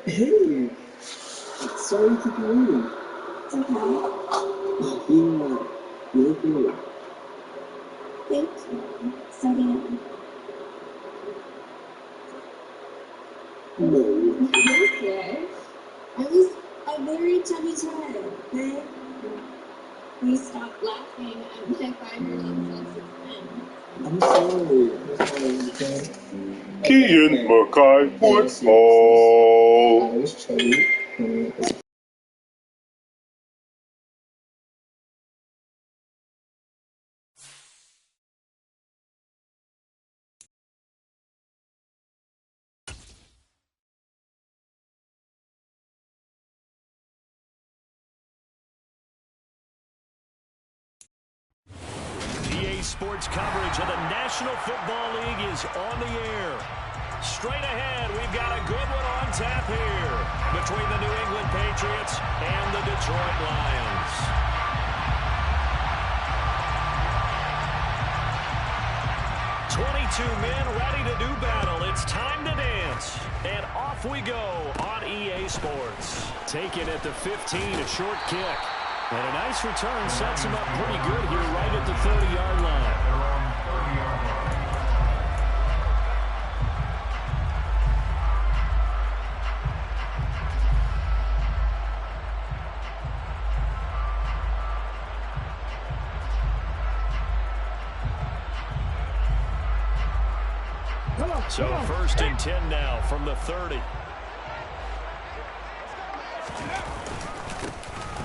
Hey, sorry to keep you waiting. It's okay. You look really well. Thank you. So do you. No. Okay. I was a very chubby child, okay? Please stop laughing at my 5-year-old self-suspense. I'm sorry. I'm sorry, okay? Key and Mackay football. I was chubby. EA Sports coverage of the National Football League is on the air. Straight ahead, we've got a good one on tap here between the New England Patriots and the Detroit Lions. "22 men ready to do battle. It's time to dance." And off we go on EA Sports. Taken at the 15, a short kick. And a nice return sets him up pretty good here right at the 30-yard line. So 1st and 10 now from the 30.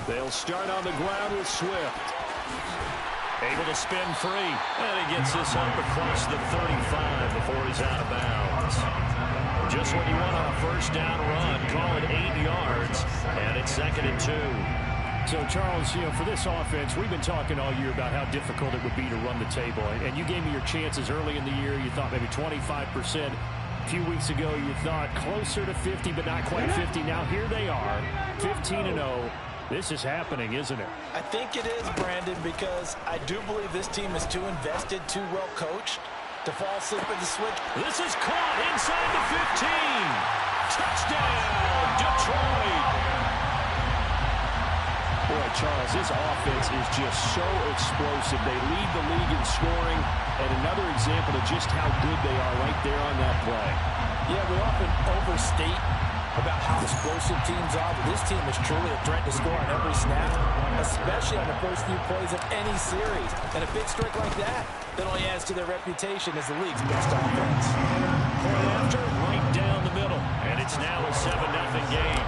They'll start on the ground with Swift. Able to spin free. And he gets this up across the 35 before he's out of bounds. Just what you want on a first down run. Call it 8 yards. And it's 2nd and 2. So, Charles, for this offense, we've been talking all year about how difficult it would be to run the table. And you gave me your chances early in the year. You thought maybe 25%. A few weeks ago, you thought closer to 50, but not quite 50. Now, here they are, 15-0. This is happening, isn't it? I think it is, Brandon, because I do believe this team is too invested, too well coached to fall asleep at the switch. This is caught inside the 15. Touchdown, Detroit. Boy, Charles, this offense is just so explosive. They lead the league in scoring, and another example of just how good they are right there on that play. Yeah, we often overstate about how explosive teams are, but this team is truly a threat to score on every snap, especially on the first few plays of any series. And a big streak like that only adds to their reputation as the league's best offense. Point after, right down the middle. And it's now a 7-0 game.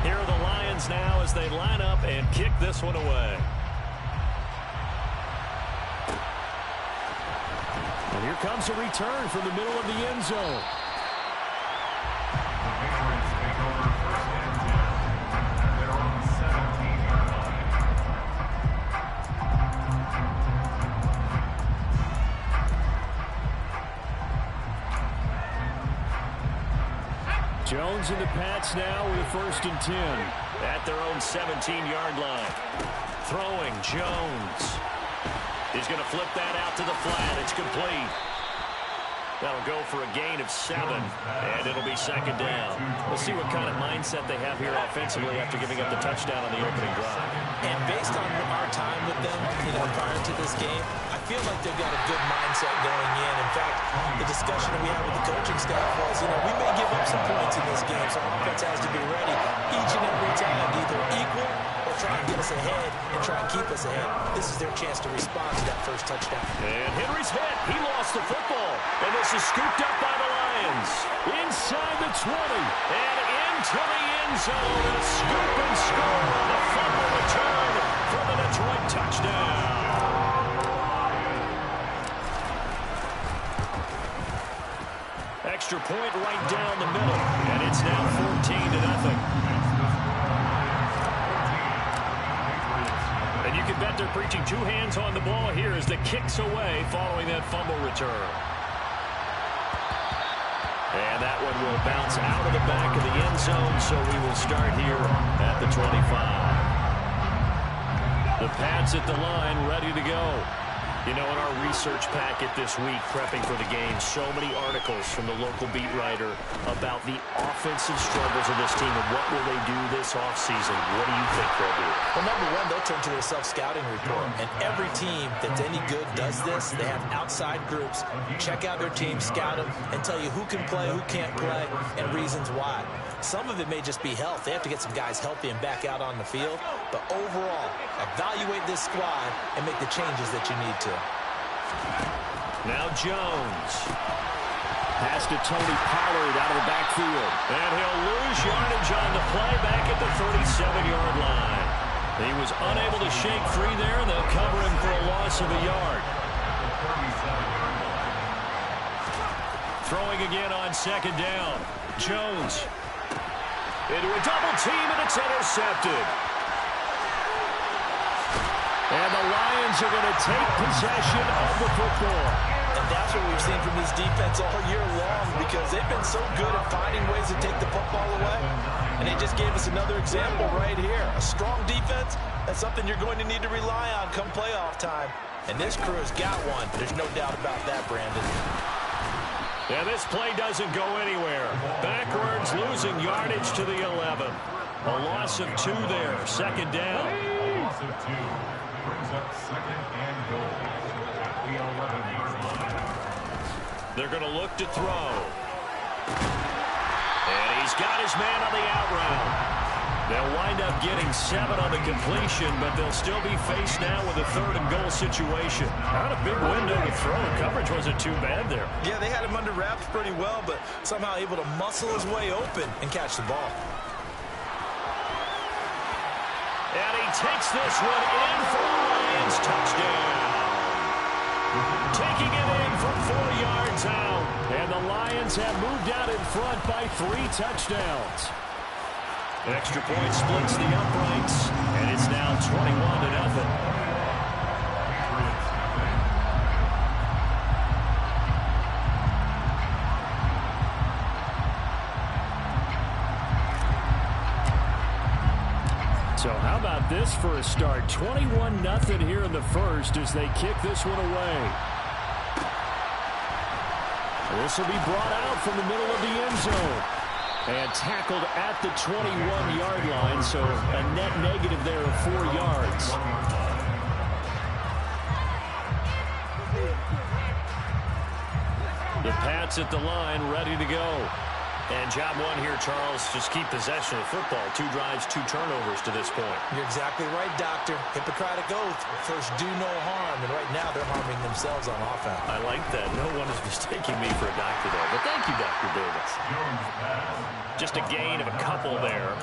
Here are the Lions now as they line up and kick this one away. And here comes a return from the middle of the end zone. Jones and the Pats now with 1st and 10. At their own 17-yard line. Throwing, Jones. He's going to flip that out to the flat. It's complete. That'll go for a gain of 7, and it'll be 2nd down. We'll see what kind of mindset they have here offensively after giving up the touchdown on the opening drive. And based on our time with them, prior to this game, I feel like they've got a good mindset going in. In fact, the discussion that we had with the coaching staff was, we may give up some points in this game, so our offense has to be ready each and every time to either equal or try and get us ahead and try and keep us ahead. This is their chance to respond to that first touchdown. And Henry's hit. He lost the football. And this is scooped up by the Lions. Inside the 20. And into the end zone. A scoop and score. The fumble return for the Detroit touchdown. Extra point right down the middle. And it's now 14-0. And you can bet they're preaching 2 hands on the ball here as the kick's away following that fumble return. And that one will bounce out of the back of the end zone, so we will start here at the 25. The Pats at the line, ready to go. You know, in our research packet this week, prepping for the game, so many articles from the local beat writer about the offensive struggles of this team and what will they do this offseason. What do you think they'll do? Well, number one, they'll turn to their self-scouting report. And every team that's any good does this. They have outside groups, check out their team, scout them, and tell you who can play, who can't play, and reasons why. Some of it may just be health. They have to get some guys healthy and back out on the field. But overall, evaluate this squad and make the changes that you need to. Now Jones. Pass to Tony Pollard out of the backfield. And he'll lose yardage on the play back at the 37-yard line. He was unable to shake free there, and they'll cover him for a loss of a yard. Throwing again on second down. Jones. Into a double team, and it's intercepted. And the Lions are going to take possession of the football. And that's what we've seen from this defense all year long, because they've been so good at finding ways to take the football away. And they just gave us another example right here. A strong defense, that's something you're going to need to rely on come playoff time. And this crew has got one. There's no doubt about that, Brandon. Yeah, this play doesn't go anywhere. Backwards, losing yardage to the 11. A loss of 2 there. Second down. A loss of 2 brings up second and goal at the 11-yard line. They're going to look to throw. And he's got his man on the out route. They'll wind up getting 7 on the completion, but they'll still be faced now with a 3rd and goal situation. Not a big window to throw. Coverage wasn't too bad there. Yeah, they had him under wraps pretty well, but somehow able to muscle his way open and catch the ball. And he takes this one in for a Lions touchdown. Taking it in from 4 yards out. And the Lions have moved out in front by 3 touchdowns. Extra point splits the uprights, and it's now 21-0. So how about this for a start? 21-0 here in the first as they kick this one away. This will be brought out from the middle of the end zone. And tackled at the 21-yard line, so a net negative there of 4 yards. The Pats at the line, ready to go. And job one here, Charles, just keep possession of football. 2 drives, 2 turnovers to this point. You're exactly right, Doctor. Hippocratic oath. First, do no harm. And right now, they're harming themselves on offense. I like that. No one is mistaking me for a doctor there. But thank you, Dr. Davis. Just a gain of a couple there.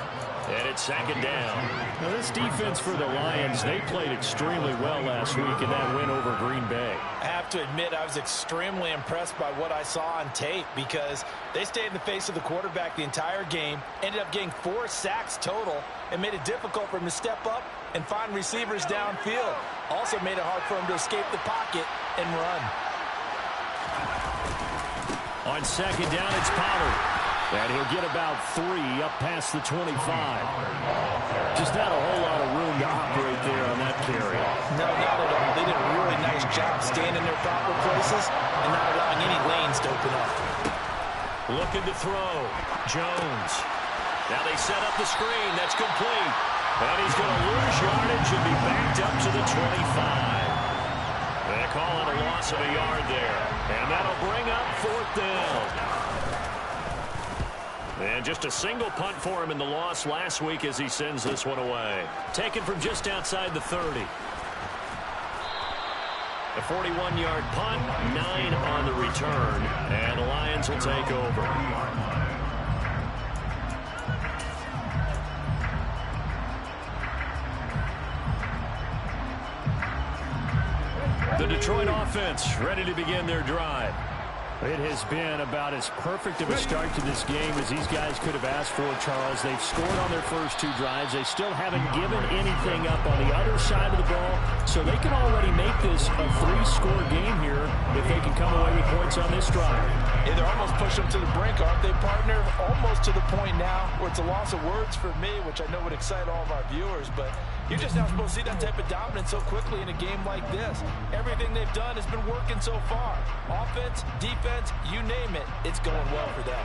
And it's 2nd down. Now, this defense for the Lions, they played extremely well last week in that win over Green Bay. I have to admit, I was extremely impressed by what I saw on tape because they stayed in the face of the quarterback the entire game, ended up getting 4 sacks total, and made it difficult for him to step up and find receivers downfield. Also made it hard for him to escape the pocket and run. On 2nd down, it's Pollard. And he'll get about 3 up past the 25. Just not a whole lot of room to operate there on that carry. No, not at all. They did a really nice job staying in their proper places and not allowing any lanes to open up. Looking to throw. Jones. Now they set up the screen. That's complete. And he's going to lose yardage and be backed up to the 25. They call it a loss of a yard there. And that'll bring up 4th down. And just a single punt for him in the loss last week as he sends this one away. Taken from just outside the 30. A 41-yard punt, 9 on the return, and the Lions will take over. The Detroit offense ready to begin their drive. It has been about as perfect of a start to this game as these guys could have asked for, Charles. They've scored on their first 2 drives. They still haven't given anything up on the other side of the ball, so they can already make this a 3-score game here if they can come away with points on this drive. Hey, they're almost pushed them to the brink, aren't they, partner? Almost to the point now where it's a loss of words for me, which I know would excite all of our viewers, but you're just not supposed to see that type of dominance so quickly in a game like this. Everything they've done has been working so far. Offense, defense, you name it, it's going well for them.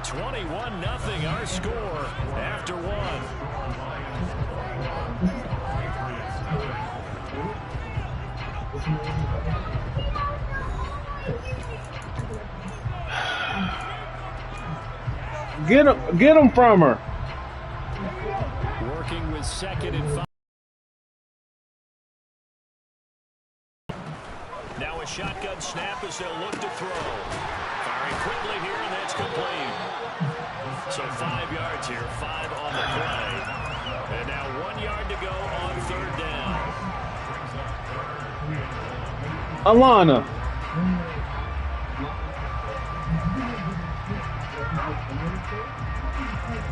21-0 our score after one. Get him from her. Working with 2nd and 5. Now a shotgun snap as they'll look to throw. Firing quickly here, and that's complete. So 5 yards here, 5 on the play. And now 1 yard to go on 3rd down. Alana.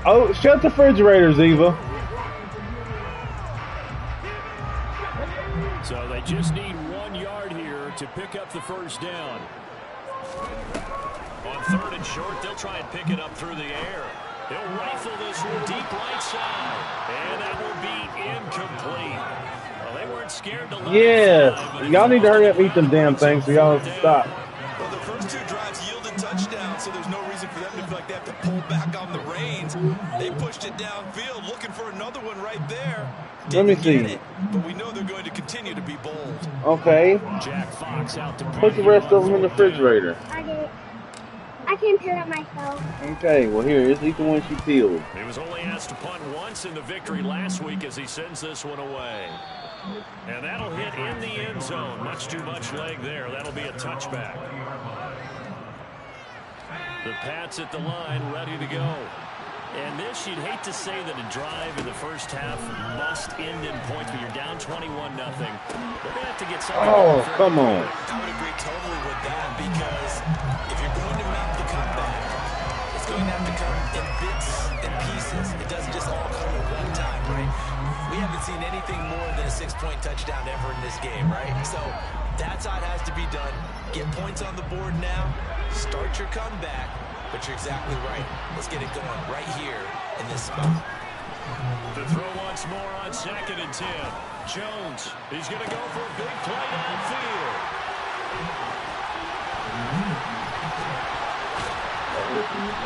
Oh, shut the refrigerators, Eva. So they just need 1 yard here to pick up the 1st down. On 3rd and short, they'll try and pick it up through the air. He'll rifle this one deep right side. And that will be incomplete. Well, they weren't scared to let Yeah. Y'all need to hurry up and eat them damn things so y'all stop. Well, the first 2 drives yielded touchdowns, so there's no reason for them to feel like they have to pull back on the reins. They pushed it downfield, looking for another one right there. Let me see. It, but we know they're going to continue to be bold. Okay. Jack Fox out to put the rest of them in the refrigerator. I did it. I can peel it myself. Okay, well here, let's eat the one she peeled. He was only asked to punt once in the victory last week as he sends this one away. And that'll hit in the end zone. Much too much leg there. That'll be a touchback. The Pats at the line, ready to go. And this, you'd hate to say that a drive in the first half must end in points, but you're down 21-0. They're going to have to get something. Oh, come on. I would agree totally with that, because if you're going to mount the comeback, it's going to have to come in bits and pieces. It doesn't just all come at one time, right? We haven't seen anything more than a 6-point touchdown ever in this game, right? So that's how it has to be done. Get points on the board now, start your comeback. But you're exactly right. Let's get it going right here in this spot. The throw once more on 2nd and 10. Jones, he's going to go for a big play downfield.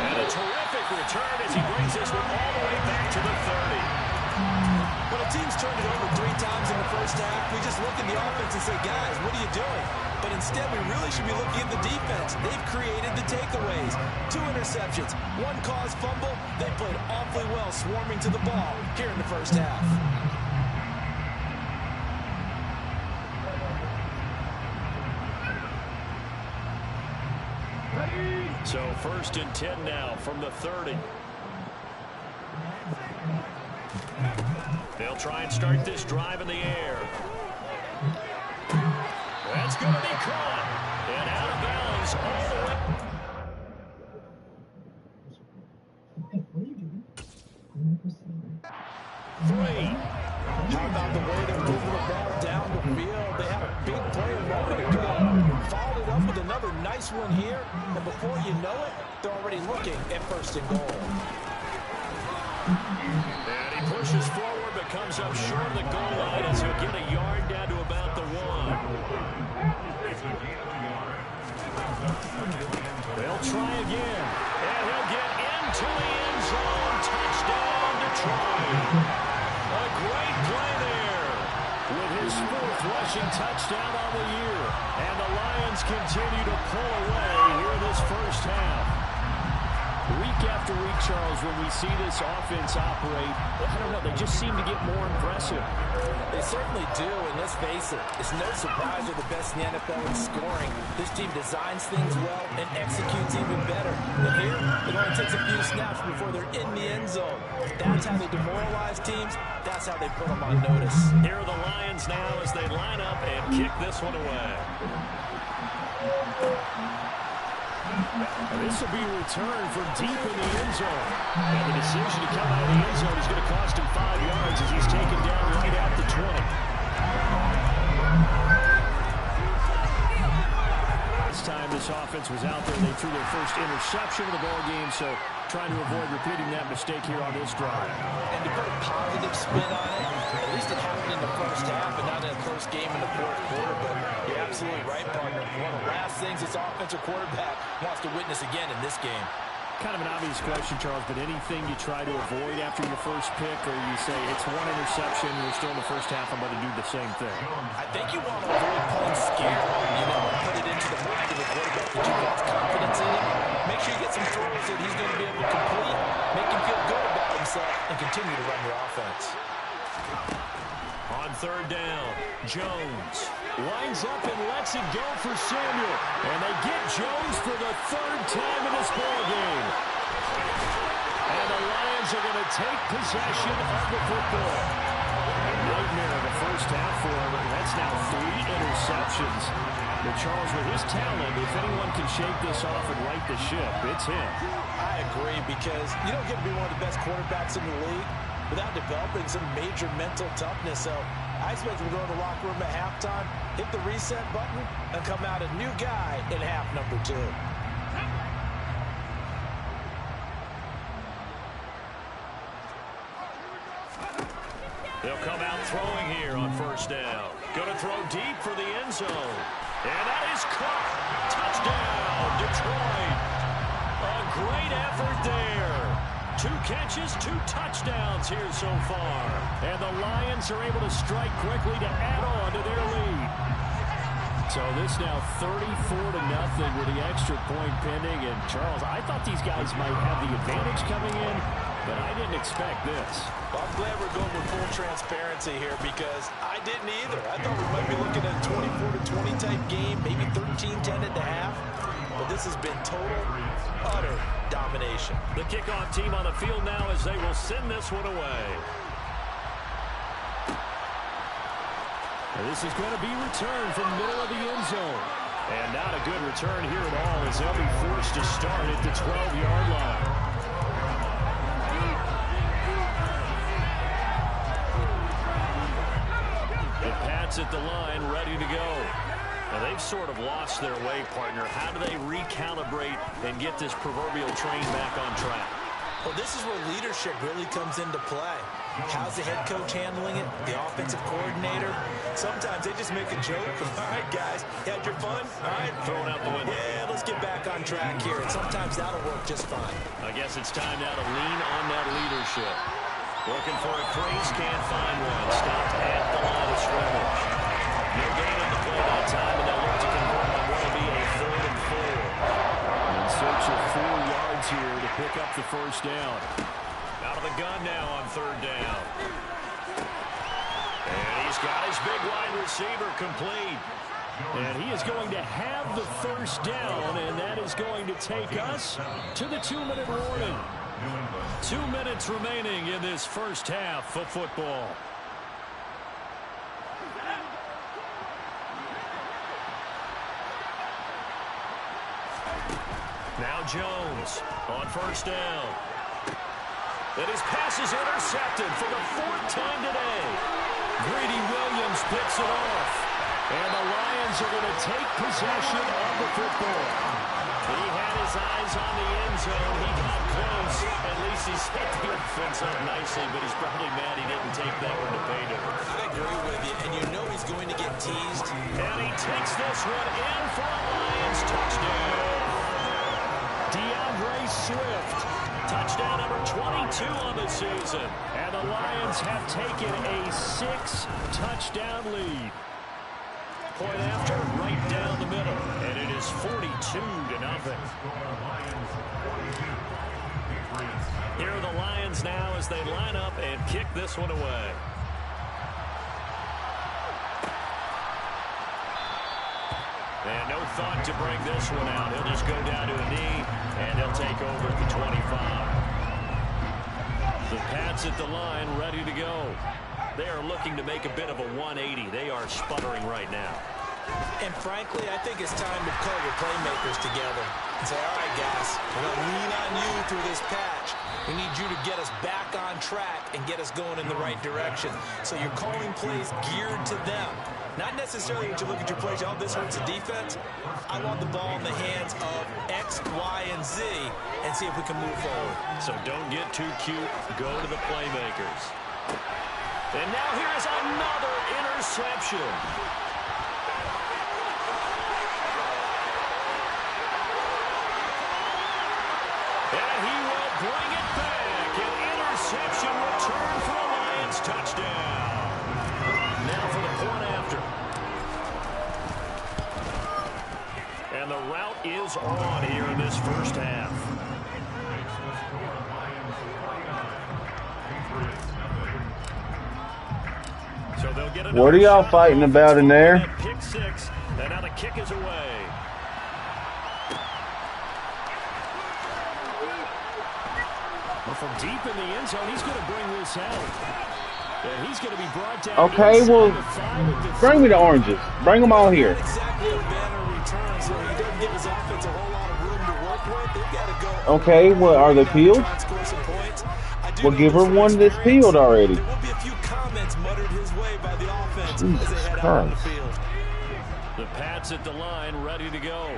And a terrific return as he brings this one all the way back to the 30. When a team's turned it over 3 times in the first half, we just look at the offense and say, guys, what are you doing? But instead, we really should be looking at the defense. They've created the takeaways. 2 interceptions, 1 caused fumble. They played awfully well swarming to the ball here in the first half. So 1st and 10 now from the 30. They'll try and start this drive in the air. That's going to be caught. And out of bounds all the way. How about the way they're moving the ball down the field? They had a big play a moment ago. Followed it up with another nice one here. And before you know it, they're already looking at 1st and goal. And he pushes forward but comes up short of the goal line as he'll get a yard down to about the 1. They'll try again. And he'll get into the end zone. Touchdown, Detroit. A great play there with his 4th rushing touchdown on the year. And the Lions continue to pull away here in this first half. Week after week, Charles, when we see this offense operate, I don't know, they just seem to get more impressive. They certainly do, and let's face it, it's no surprise they're the best in the NFL in scoring. This team designs things well and executes even better. And here, it only takes a few snaps before they're in the end zone. That's how they demoralize teams. That's how they put them on notice. Here are the Lions now as they line up and kick this one away. And this will be a return from deep in the end zone. And the decision to come out of the end zone is going to cost him 5 yards as he's taken down right at the 20. offense was out there. They threw their first interception of the ball game, so trying to avoid repeating that mistake here on this drive. And to put a positive spin on it, at least it happened in the first half and not in a close game in the fourth quarter. But you're absolutely right, partner. One of the last things this offensive quarterback wants to witness again in this game. Kind of an obvious question, Charles, but anything you try to avoid after your first pick, or you say it's one interception, we're still in the first half, I'm going to do the same thing? I think you want to avoid playing scared, put it into the mind of the quarterback that you've lost confidence in him. Make sure you get some throws that he's going to be able to complete, make him feel good about himself, and continue to run your offense. On third down, Jones lines up and lets it go for Samuel. And they get Jones for the third time in this ball game. And the Lions are going to take possession of the football. A nightmare of the first half for him. That's now 3 interceptions. But Charles, with his talent, if anyone can shake this off and right the ship, it's him. I agree, because you don't get to be one of the best quarterbacks in the league without developing some major mental toughness. So I expect him to go to the locker room at halftime, hit the reset button, and come out a new guy in half number 2. They'll come out throwing here on first down. Going to throw deep for the end zone. And that is caught. Touchdown, Detroit. A great effort there. 2 catches, 2 touchdowns here so far. And the Lions are able to strike quickly to add on to their lead. So this now 34-0 with the extra point pending. And Charles, I thought these guys might have the advantage coming in, but I didn't expect this. Well, I'm glad we're going with full transparency here, because I didn't either. I thought we might be looking at a 24-20 type game, maybe 13-10 at the half. But this has been total, utter domination. The kickoff team on the field now as they will send this one away. And this is going to be returned from the middle of the end zone. And not a good return here at all, as they'll be forced to start at the 12-yard line. The Pats at the line, ready to go. Now, they've sort of lost their way, partner. How do they recalibrate and get this proverbial train back on track? Well, this is where leadership really comes into play. How's the head coach handling it? The offensive coordinator? Sometimes they just make a joke. All right, guys, you had your fun? All right. Throwing out the window. Yeah, let's get back on track here. And sometimes that'll work just fine. I guess it's time now to lean on that leadership. Looking for a crease, can't find one. Stopped at the line of scrimmage. No gain on the play that time, and they'll look to convert on what will be a 3rd and 4. In search of 4 yards here to pick up the first down. Out of the gun now on 3rd down. And he's got his big wide receiver complete. And he is going to have the first down, and that is going to take us to the 2-minute warning. 2 minutes remaining in this first half of football. Now Jones on first down. And his pass is intercepted for the 4th time today. Greedy Williams picks it off. And the Lions are going to take possession of the football. He had his eyes on the end zone. He got close. At least he set the offense up nicely, but he's probably mad he didn't take that one to pay dirt. I agree with you, and you know he's going to get teased. And he takes this one in for a Lions touchdown. DeAndre Swift. Touchdown number 22 on the season. And the Lions have taken a 6-touchdown lead. Point after, right down the middle. And it is 42-0. Here are the Lions now as they line up and kick this one away. And no thought to bring this one out. He'll just go down to a knee, and they'll take over at the 25. The Pats at the line, ready to go. They are looking to make a bit of a 180. They are sputtering right now. And frankly, I think it's time to call your playmakers together and say, all right, guys, we're going to lean on you through this patch. We need you to get us back on track and get us going in the right direction. So you're calling plays geared to them. Not necessarily that you look at your plays, oh, this hurts the defense. I want the ball in the hands of X, Y, and Z and see if we can move forward. So don't get too cute. Go to the playmakers. And now here is another interception. And he will bring it back. An interception return for a Lions touchdown. Now for the point after. And the route is on here in this first half. So they'll get what are y'all fighting about in there? Pick six, and now the kick is away. Well, from deep in the end zone, he's going to bring this out. And he's going to be brought down. Okay, well, bring me the oranges. Bring them all here. Not exactly a banner return, so he doesn't give his offense a whole lot of room to work with. They've got to go. Okay, well, are they peeled? Well, give her one that's peeled already. There will be a few comments muttered his way by the offense Jesus as they head out on the field. The Pats at the line, ready to go.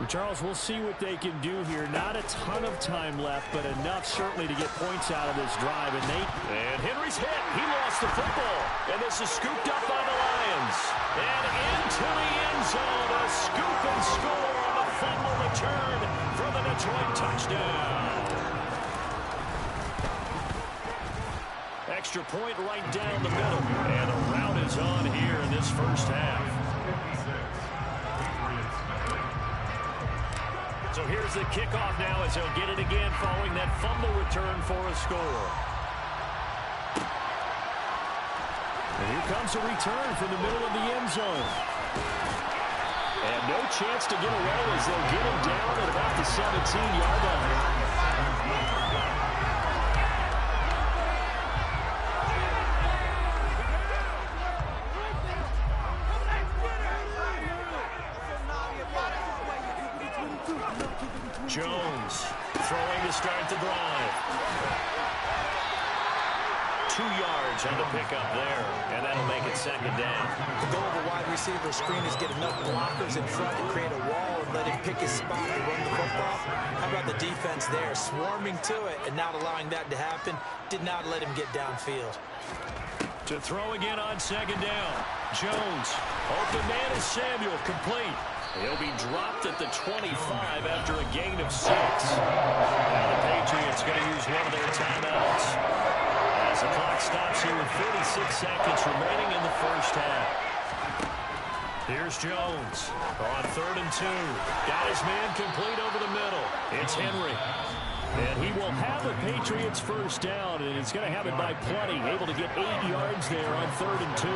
Charles, we'll see what they can do here. Not a ton of time left, but enough certainly to get points out of this drive. And Henry's hit. He lost the football. And this is scooped up by the Lions. And into the end zone. A scoop and score on the fumble return for the Detroit touchdown. Extra point right down the middle. And the route is on here in this first half. So here's the kickoff now as they'll get it again following that fumble return for a score. And here comes a return from the middle of the end zone. And no chance to get away as they'll get him down at about the 17-yard line. Jones throwing to start the drive. 2 yards on the pickup there, and that'll make it second down. The goal of a wide receiver screen is get enough blockers in front to create a wall and let him pick his spot to run the football. How about the defense there, swarming to it and not allowing that to happen? Did not let him get downfield. To throw again on second down. Jones. Open man is Samuel, complete. He'll be dropped at the 25 after a gain of 6. Now the Patriots going to use one of their timeouts as the clock stops here with 46 seconds remaining in the first half. Here's Jones on 3rd and 2. Got his man complete over the middle. It's Henry. And he will have the Patriots first down, and he's going to have it by plenty. Able to get 8 yards there on 3rd and 2.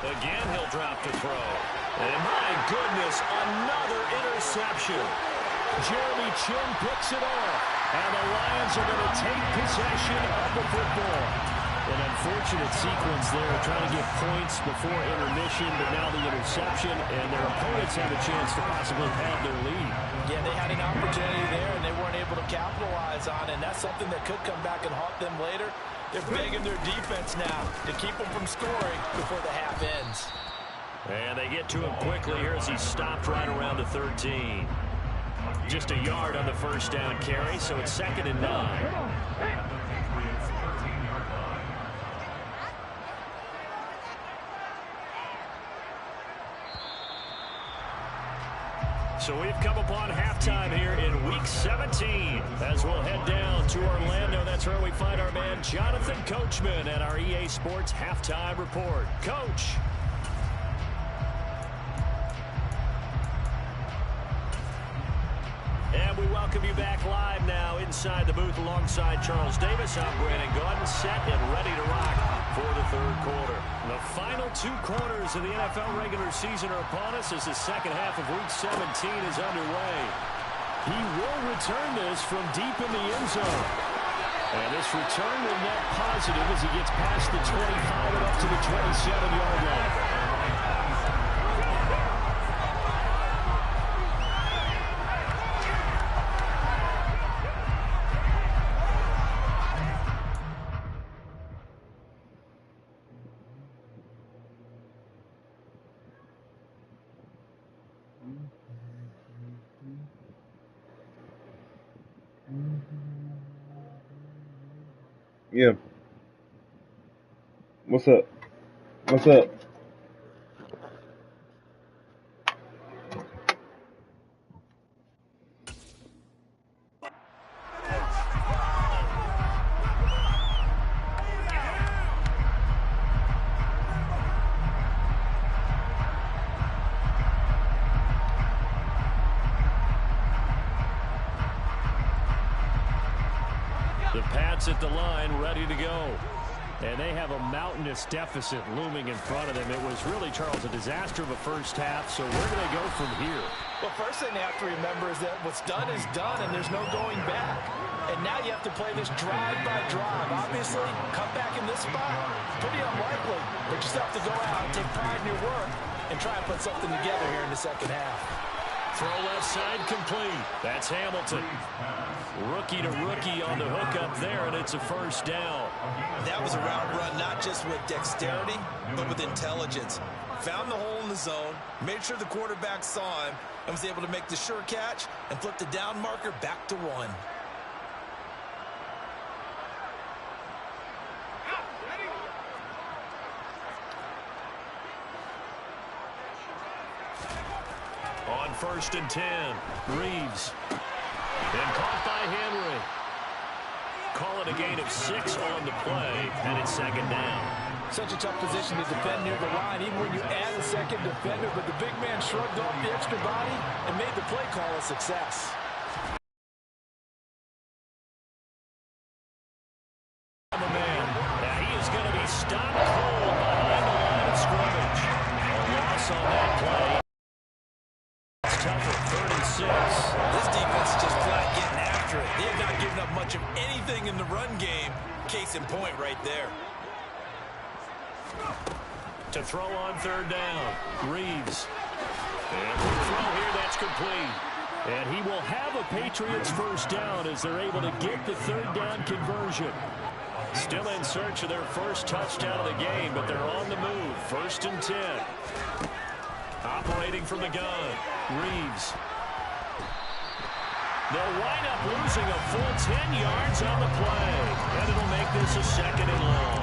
Again, he'll drop to throw. And my goodness, another interception. Jeremy Chin picks it off. And the Lions are going to take possession of the football. An unfortunate sequence there, trying to get points before intermission, but now the interception, and their opponents have a chance to possibly have their lead. Yeah, they had an opportunity there, and they weren't able to capitalize on it, and that's something that could come back and haunt them later. They're begging their defense now to keep them from scoring before the half ends. And they get to him quickly here as he stopped right around the 13. Just a yard on the first down carry, so it's 2nd and 9. So we've come upon halftime here in Week 17 as we'll head down to Orlando. That's where we find our man Jonathan Coachman at our EA Sports Halftime Report. Coach. And we welcome you back live now inside the booth alongside Charles Davis. I'm Brandon Gordon, set and ready to rock for the 3rd quarter. The final 2 quarters of the NFL regular season are upon us as the second half of Week 17 is underway. He will return this from deep in the end zone. And this return will net positive as he gets past the 25 and up to the 27-yard line. Yeah. What's up? What's up? The Pats at the line, ready to go. And they have a mountainous deficit looming in front of them. It was really, Charles, a disaster of a first half, so where do they go from here? Well, first thing they have to remember is that what's done is done, and there's no going back. And now you have to play this drive by drive. Obviously, come back in this spot, pretty unlikely. But you still have to go out, take pride in your work, and try and put something together here in the second half. Throw left side complete. That's Hamilton. Rookie to rookie on the hook up there, and it's a first down. That was a route run not just with dexterity, but with intelligence. Found the hole in the zone, made sure the quarterback saw him, and was able to make the sure catch and flip the down marker back to 1. On 1st and 10, Reeves. And caught by Henry. Call it a gain of 6 on the play, and it's second down. Such a tough position to defend near the line, even when you add a second defender, but the big man shrugged off the extra body and made the play call a success. Now he is going to be stopped cold behind the line of scrimmage. A loss on that play. It's tough at 36. This defense is just flat getting after it. They have not given up much of anything in the run game. Case in point right there. To throw on 3rd down, Reeves. And the throw here, that's complete. And he will have a Patriots first down as they're able to get the 3rd down conversion. Still in search of their first touchdown of the game, but they're on the move. 1st and 10. Operating from the gun, Reeves. They'll wind up losing a full 10 yards on the play. And it'll make this a 2nd and long.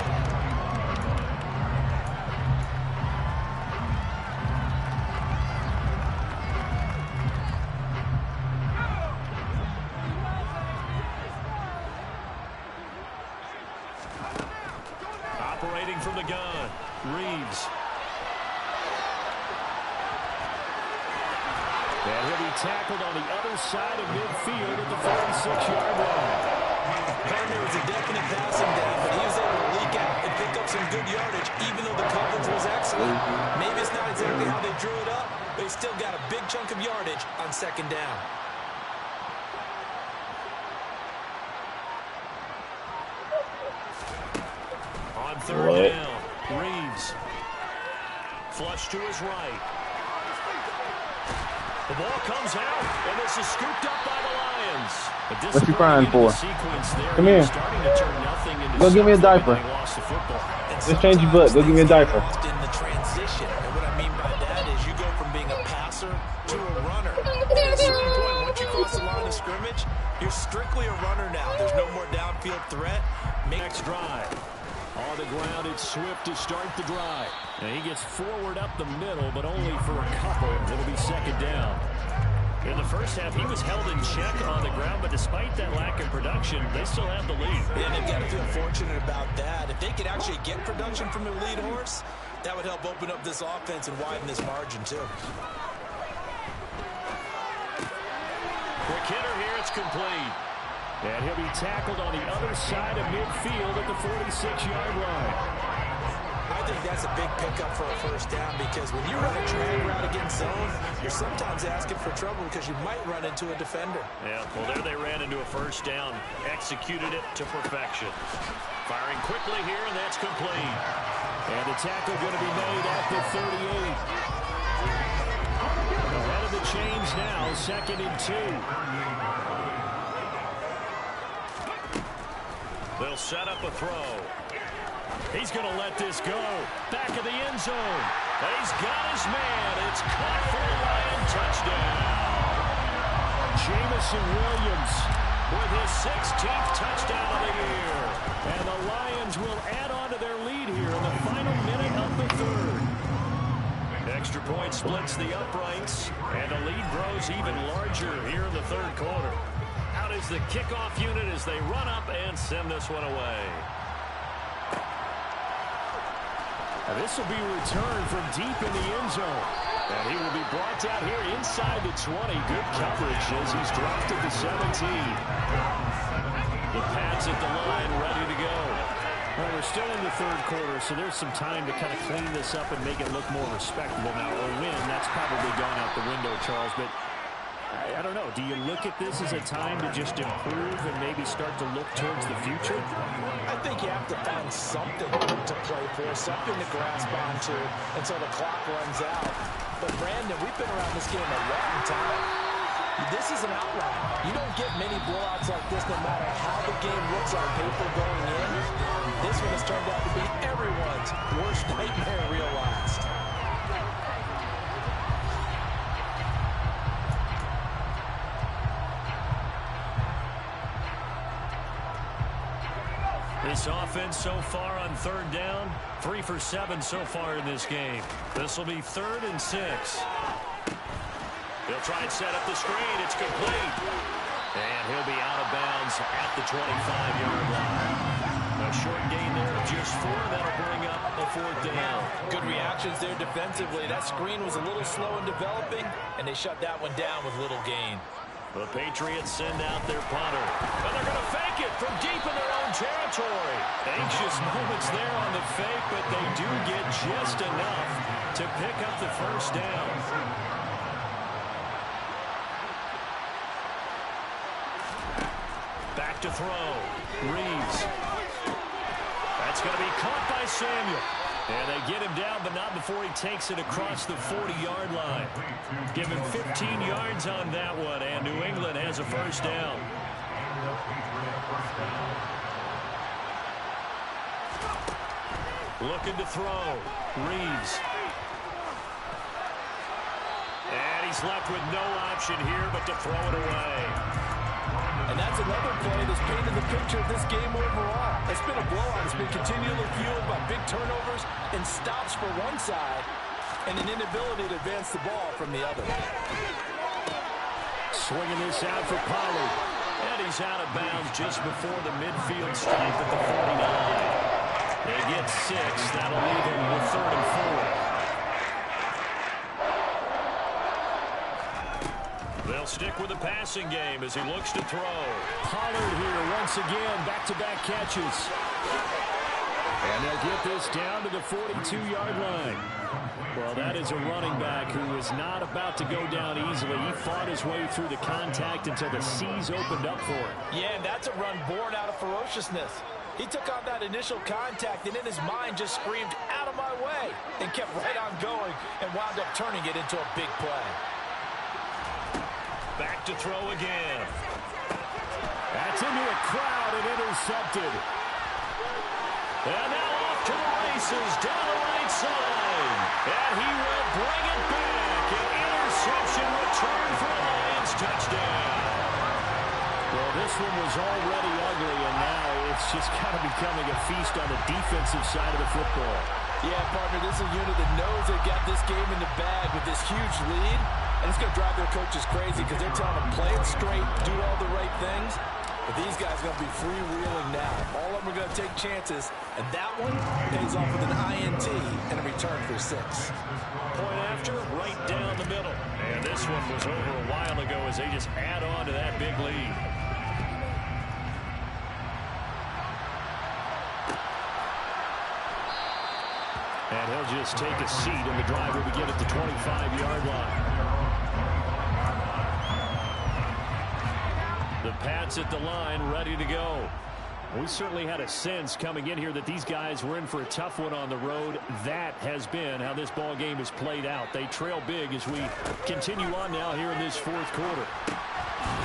Operating from the gun, Reeves. And he'll be tackled on the other side of midfield at the 46-yard line. There was a definite passing down, but he was able to leak out and pick up some good yardage, even though the coverage was excellent. Maybe it's not exactly how they drew it up, but he still got a big chunk of yardage on 2nd down. On 3rd down, Reeves. Flush to his right. The ball comes out, and this is scooped up by the Lions. What you crying for? Come here. Go give me a diaper. Just change your butt. Go give me a diaper. In the transition, and what I mean by that is you go from being a passer to a runner. And at a certain point, once you cross the line of scrimmage, you're strictly a runner now. There's no more downfield threat. Next drive. On the ground, it's Swift to start the drive. And he gets forward up the middle, but only for a couple. It'll be 2nd down. In the first half, he was held in check on the ground, but despite that lack of production, they still have the lead. Yeah, they've got to feel fortunate about that. If they could actually get production from their lead horse, that would help open up this offense and widen this margin, too. Quick hitter here, it's complete. And he'll be tackled on the other side of midfield at the 46-yard line. I think that's a big pickup for a first down because when you run a drag route against zone, you're sometimes asking for trouble because you might run into a defender. Yeah, well, there they ran into a first down, executed it to perfection. Firing quickly here, and that's complete. And the tackle going to be made at the 38. Ahead of the chains now, 2nd and 2. They'll set up a throw. He's going to let this go. Back of the end zone. He's got his man. It's caught for a Lion touchdown. Jamison Williams with his 16th touchdown of the year. And the Lions will add on to their lead here in the final minute of the third. Extra point splits the uprights, and the lead grows even larger here in the third quarter. Out is the kickoff unit as they run up and send this one away. Now this will be returned from deep in the end zone. And he will be brought down here inside the 20. Good coverage as he's dropped at the 17. The Pats at the line ready to go. Well, we're still in the third quarter, so there's some time to kind of clean this up and make it look more respectable. Now, a win, that's probably gone out the window, Charles, but I don't know. Do you look at this as a time to just improve and maybe start to look towards the future? I think you have to find something to play for, something to grasp onto until the clock runs out. But, Brandon, we've been around this game a long time. This is an outlier. You don't get many blowouts like this no matter how the game looks on paper going in. This one has turned out to be everyone's worst nightmare realized. This offense so far on third down, 3 for 7 so far in this game. This will be 3rd and 6. They'll try and set up the screen. It's complete. And he'll be out of bounds at the 25-yard line. A short gain there of just 4. That'll bring up a 4th down. Good reactions there defensively. That screen was a little slow in developing, and they shut that one down with little gain. The Patriots send out their punter. And they're going to fake it from deep in their own territory. Anxious moments there on the fake, but they do get just enough to pick up the first down. Back to throw. Reeves. That's going to be caught by Samuel. And they get him down, but not before he takes it across the 40-yard line. Give him 15 yards on that one, and New England has a first down. Looking to throw. Reeves. And he's left with no option here but to throw it away. And that's another play that's painted the picture of this game overall. It's been a blowout. It's been continually fueled by big turnovers and stops for one side and an inability to advance the ball from the other. Swinging this out for Pollard. And he's out of bounds just before the midfield stripe at the 49. They get 6. That'll leave him with 3rd and 4. They'll stick with the passing game as he looks to throw. Pollard here once again, back-to-back catches. And they'll get this down to the 42-yard line. Well, that is a running back who is not about to go down easily. He fought his way through the contact until the seas opened up for him. Yeah, and that's a run born out of ferociousness. He took on that initial contact and in his mind just screamed, "Out of my way," and kept right on going and wound up turning it into a big play. Back to throw again. That's into a crowd and intercepted. And now off to the races down the right side. And he will bring it back. An interception return for a Lions touchdown. Well, this one was already ugly, and now it's just kind of becoming a feast on the defensive side of the football. Yeah, partner, this is a unit that knows they got this game in the bag with this huge lead. And it's going to drive their coaches crazy because they're telling them play it straight, do all the right things. But these guys are going to be freewheeling now. All of them are going to take chances. And that one pays off with an INT and a return for 6. Point after, right down the middle. And this one was over a while ago as they just add on to that big lead. And he'll just take a seat, and the drive will begin at the 25-yard line. The Pats at the line, ready to go. We certainly had a sense coming in here that these guys were in for a tough one on the road. That has been how this ball game has played out. They trail big as we continue on now here in this 4th quarter.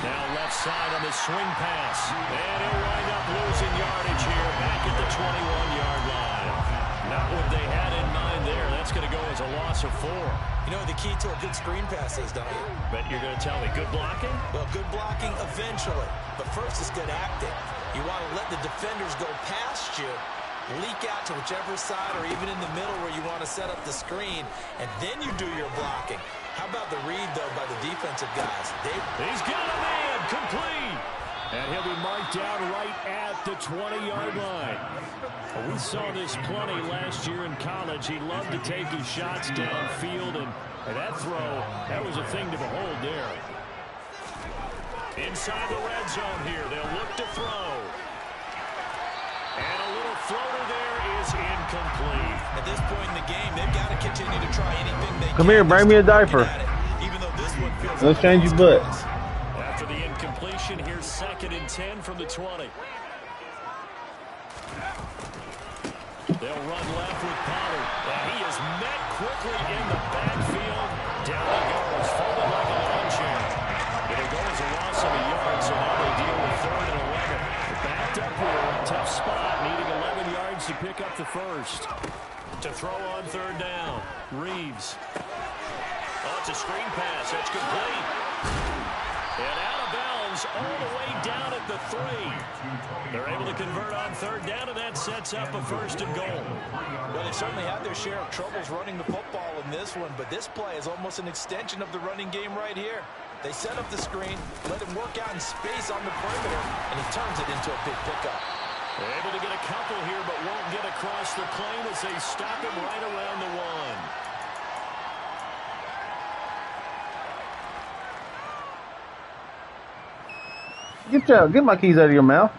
Now left side on the swing pass. And he'll wind up losing yardage here back at the 21-yard line. Not what they had in mind there. That's going to go as a loss of 4. You know the key to a good screen pass is, don't you? But you're going to tell me, good blocking? Well, good blocking eventually. But first is good acting. You want to let the defenders go past you, leak out to whichever side or even in the middle where you want to set up the screen, and then you do your blocking. How about the read, though, by the defensive guys? He's got a man, complete. And he'll be marked down right at the 20-yard line. Well, we saw this plenty last year in college. He loved to take his shots downfield, and that throw, that was a thing to behold there. Inside the red zone here, they'll look to throw. And a little floater there is incomplete. At this point in the game, they've got to continue to try anything they can. Come here, bring me a diaper. Even though this one feels Let's change your butt. After the incompletion, here's 2nd and 10 from the 20. They'll run left with Pollard. And he is met quickly in the backfield. Down he goes, folded like a lawn chair. It'll go as a loss of a yard, so now they deal with 3rd and 11. Backed up here, tough spot, needing 11 yards to pick up the first. To throw on 3rd down, Reeves. Oh, it's a screen pass. That's complete. And out of bounds all the way down at the 3. They're able to convert on 3rd down, and that sets up a 1st and goal. Well, they certainly had their share of troubles running the football in this one, but this play is almost an extension of the running game right here. They set up the screen, let him work out in space on the perimeter, and he turns it into a big pickup. They're able to get a couple here, but won't get across the plane as they stop him right around the 1. Get my keys out of your mouth.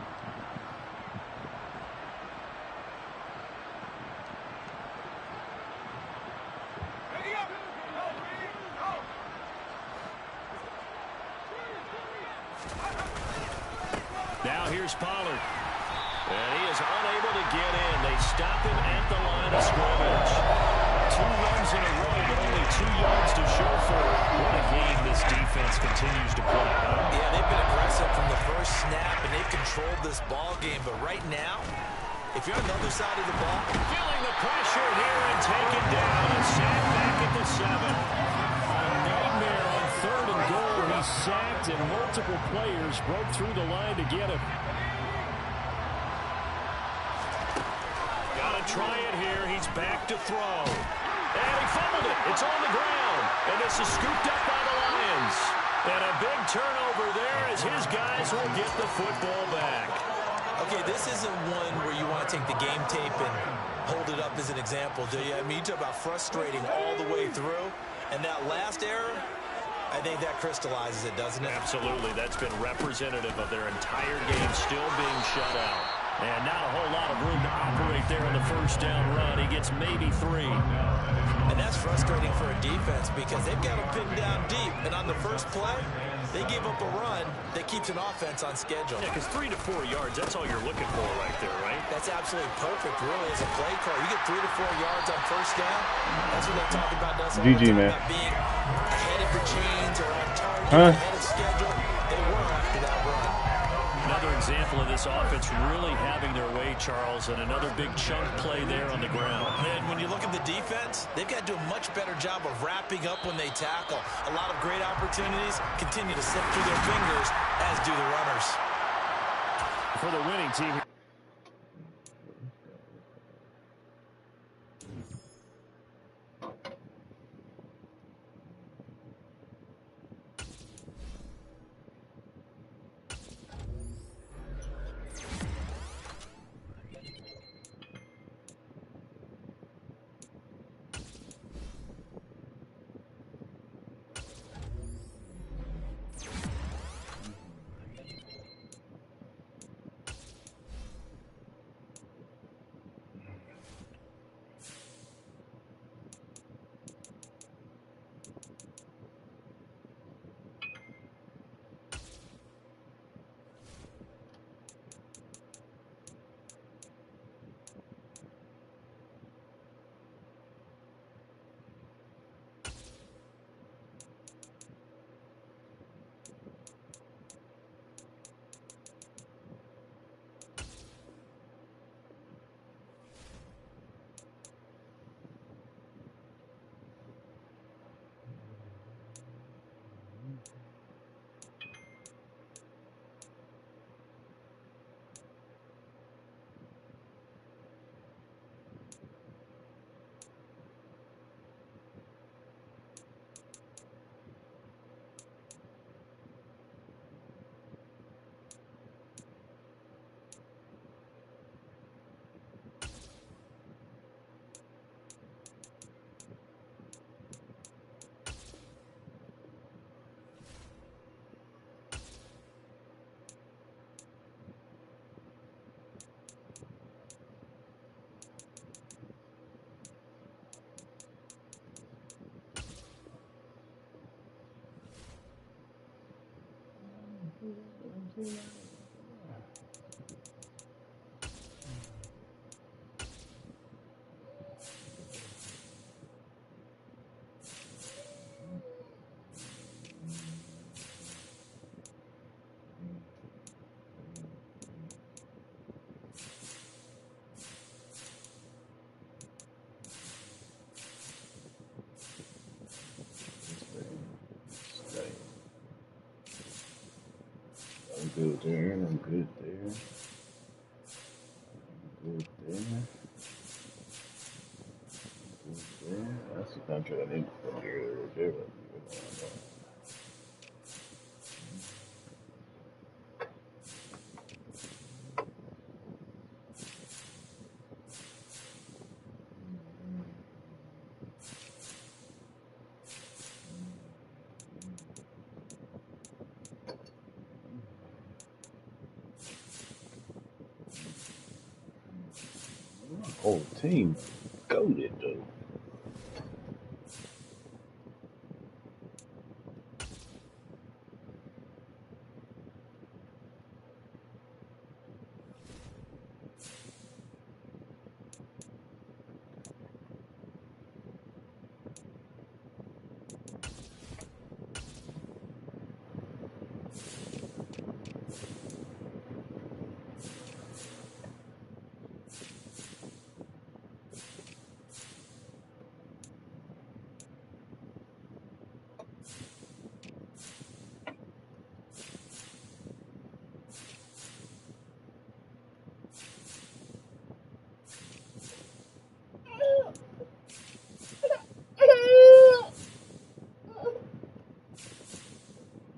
Now here's Pollard. And he is unable to get in. They stop him at the line of scrimmage. 2 runs in a row, but only 2 yards to show for it. What a game this defense continues to play. Yeah, they've been aggressive from the first snap, and they've controlled this ball game. But right now, if you're on the other side of the ball, feeling the pressure here and taken down and sat back at the 7. A nightmare on 3rd and goal. He sacked, and multiple players broke through the line to get him. Gotta try it here. He's back to throw. And he fumbled it. It's on the ground. And this is scooped up by the Lions. And a big turnover there as his guys will get the football back. okay, this isn't one where you want to take the game tape and hold it up as an example, do you? I mean, you talk about frustrating all the way through. And that last error, I think that crystallizes it, doesn't it? Absolutely. That's been representative of their entire game still being shut out. And not a whole lot of room to operate there on the first down run. He gets maybe 3. And that's frustrating for a defense because they've got him pinned down deep. And on the first play, they gave up a run that keeps an offense on schedule. Yeah, because 3 to 4 yards, that's all you're looking for right there, right? That's absolutely perfect, really, as a play call. You get 3 to 4 yards on first down. That's what they're talking about. GG, man. About being ahead of the chains or on target, ahead of schedule. They were after that run. Another example of this offense really having their way, Charles, and another big chunk play there on the ground. And when you look at the defense, they've got to do a much better job of wrapping up when they tackle. A lot of great opportunities continue to slip through their fingers, as do the runners. For the winning team. I'm good there. I'm good there. Good there. Good there. That's the contract I need to put here right there. Whole team goaded though.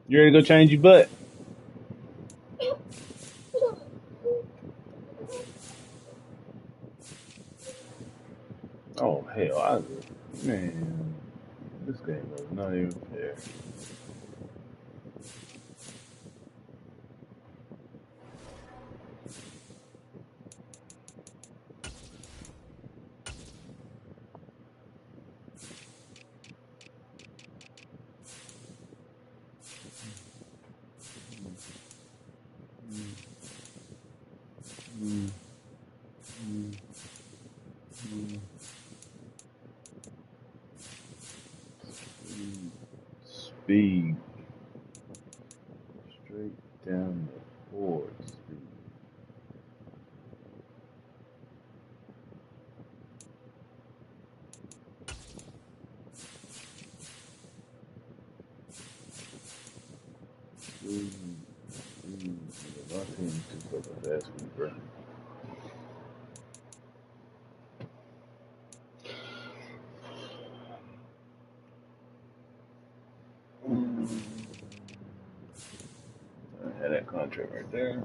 You ready to go change your butt? Oh hell, man, this game was not even fair. Speed. Straight down the board. Speed. My team took up a fast one, bro. I had that contract right there.